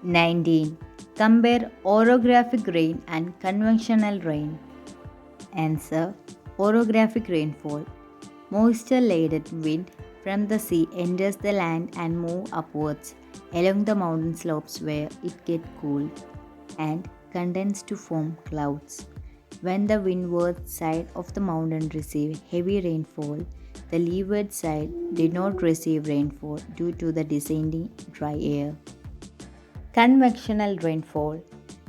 19. Compare orographic rain and convectional rain. Answer: orographic rainfall. Moisture-laden wind from the sea enters the land and moves upwards along the mountain slopes where it gets cooled and condenses to form clouds. When the windward side of the mountain receives heavy rainfall, the leeward side did not receive rainfall due to the descending dry air. Convectional rainfall.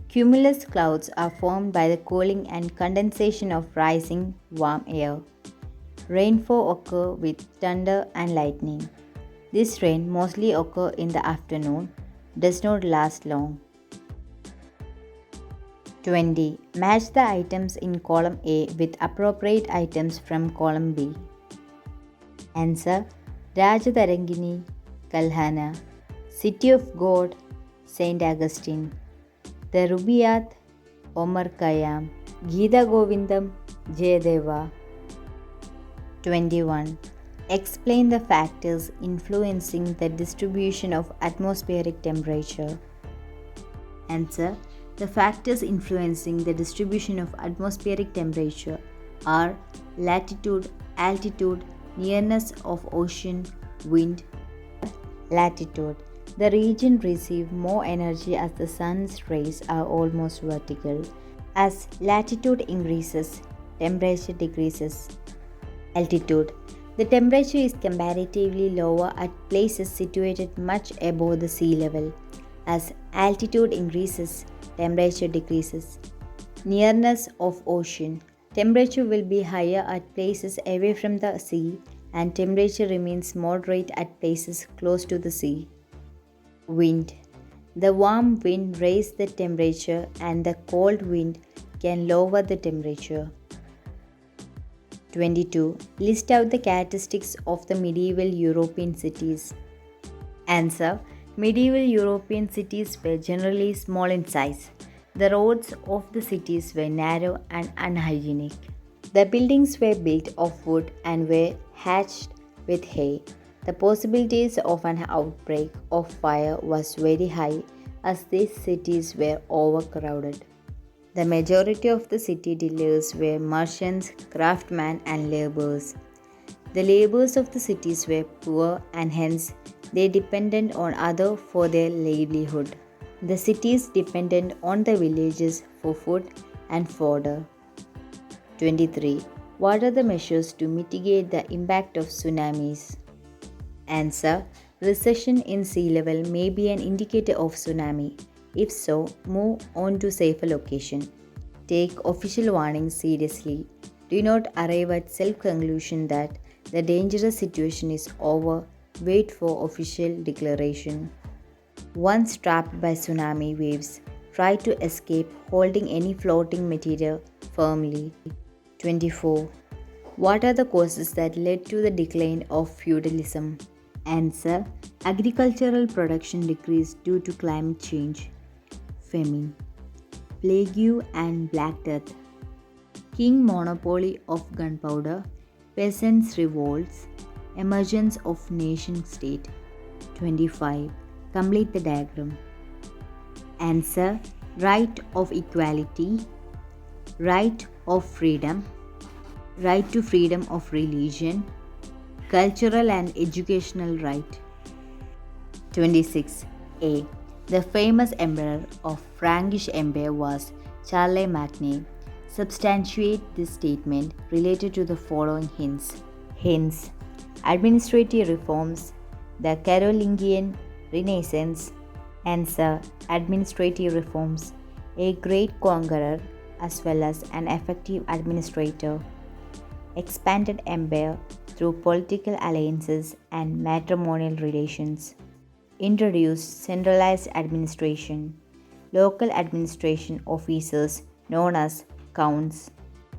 Cumulus clouds are formed by the cooling and condensation of rising warm air. Rainfall occurs with thunder and lightning. This rain mostly occurs in the afternoon, does not last long. 20. Match the items in column A with appropriate items from column B. Answer: Rajatarangini, Kalhana, City of God, Saint Augustine, the Rubaiyat, Omar Khayyam, Geeta Govindam, Jayadeva. 21. Explain the factors influencing the distribution of atmospheric temperature. Answer: the factors influencing the distribution of atmospheric temperature are latitude, altitude, nearness of ocean, wind. Latitude. The region receives more energy as the sun's rays are almost vertical. As latitude increases, temperature decreases. Altitude. The temperature is comparatively lower at places situated much above the sea level. As altitude increases, temperature decreases. Nearness of ocean. Temperature will be higher at places away from the sea, and temperature remains moderate at places close to the sea. Wind. The warm wind raises the temperature, and the cold wind can lower the temperature. 22. List out the characteristics of the medieval European cities. Answer: medieval European cities were generally small in size. The roads of the cities were narrow and unhygienic. The buildings were built of wood and were thatched with hay. The possibilities of an outbreak of fire was very high as these cities were overcrowded. The majority of the city dwellers were merchants, craftsmen, and laborers. The laborers of the cities were poor and hence they depended on others for their livelihood. The cities depended on the villages for food and fodder. 23. What are the measures to mitigate the impact of tsunamis? Answer: recession in sea level may be an indicator of tsunami. If so, move on to safer location. Take official warnings seriously. Do not arrive at self-conclusion that the dangerous situation is over. Wait for official declaration. Once trapped by tsunami waves, try to escape holding any floating material firmly. 24. What are the causes that led to the decline of feudalism? Answer: agricultural production decreased due to climate change, famine, plague and black death, king monopoly of gunpowder, peasants' revolts, emergence of nation state. 25. Complete the diagram. Answer: right of equality, right of freedom, right to freedom of religion, cultural and educational right. 26. A. The famous emperor of Frankish Empire was Charlemagne. Substantiate this statement related to the following hints. Hints: administrative reforms, the Carolingian Renaissance. Answer: administrative reforms, a great conqueror as well as an effective administrator. Expanded empire through political alliances and matrimonial relations. Introduced centralized administration. Local administration officers known as counts.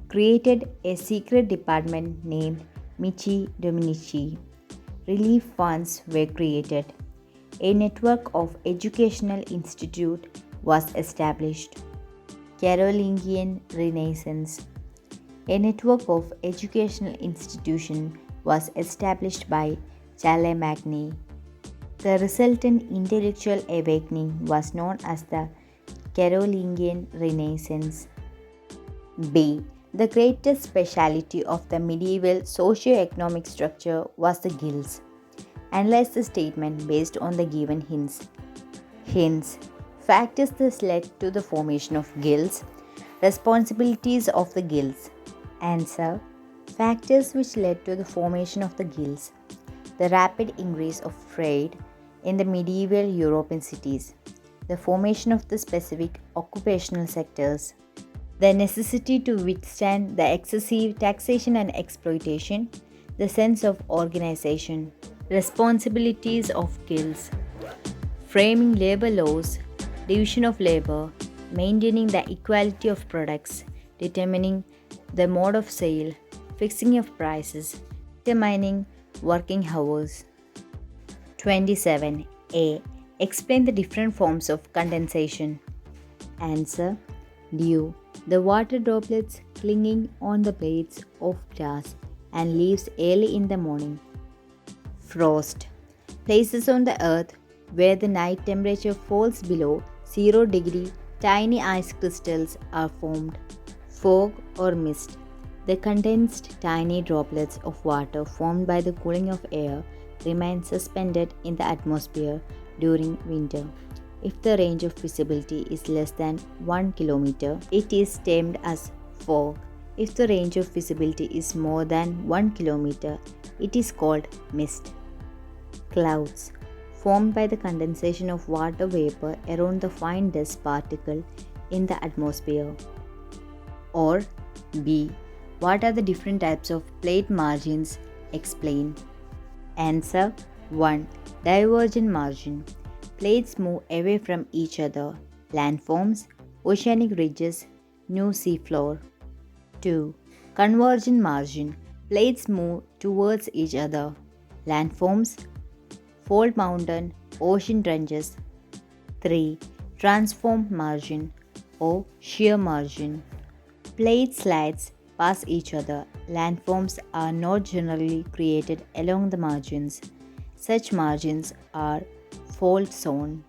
Created a secret department named Mici Dominici. Relief funds were created. A network of educational institutes was established. Carolingian Renaissance. A network of educational institutions was established by Charlemagne. The resultant intellectual awakening was known as the Carolingian Renaissance. B. The greatest speciality of the medieval socio-economic structure was the guilds. Analyze the statement based on the given hints. Hints. Factors that led to the formation of guilds. Responsibilities of the guilds. Answer. Factors which led to the formation of the guilds. The rapid increase of trade in the medieval European cities. The formation of the specific occupational sectors. The necessity to withstand the excessive taxation and exploitation. The sense of organization. Responsibilities of guilds. Framing labor laws, division of labor, maintaining the equality of products, determining the mode of sale, fixing of prices, determining working hours. 27. A. Explain the different forms of condensation. Answer. Dew. The water droplets clinging on the blades of grass and leaves early in the morning. Frost. Places on the earth where the night temperature falls below 0 degree, tiny ice crystals are formed. Fog or mist. The condensed tiny droplets of water formed by the cooling of air remain suspended in the atmosphere during winter. If the range of visibility is less than 1 kilometer, it is termed as fog. If the range of visibility is more than 1 kilometer, it is called mist. Clouds. Formed by the condensation of water vapor around the fine dust particle in the atmosphere. Or B. What are the different types of plate margins? Explain. Answer. 1. Divergent margin. Plates move away from each other. Landforms, oceanic ridges, new seafloor. 2. Convergent margin. Plates move towards each other. Landforms, fold mountain, ocean ranges. 3. Transform margin or shear margin. Plate slides past each other. Landforms are not generally created along the margins. Such margins are fault zone.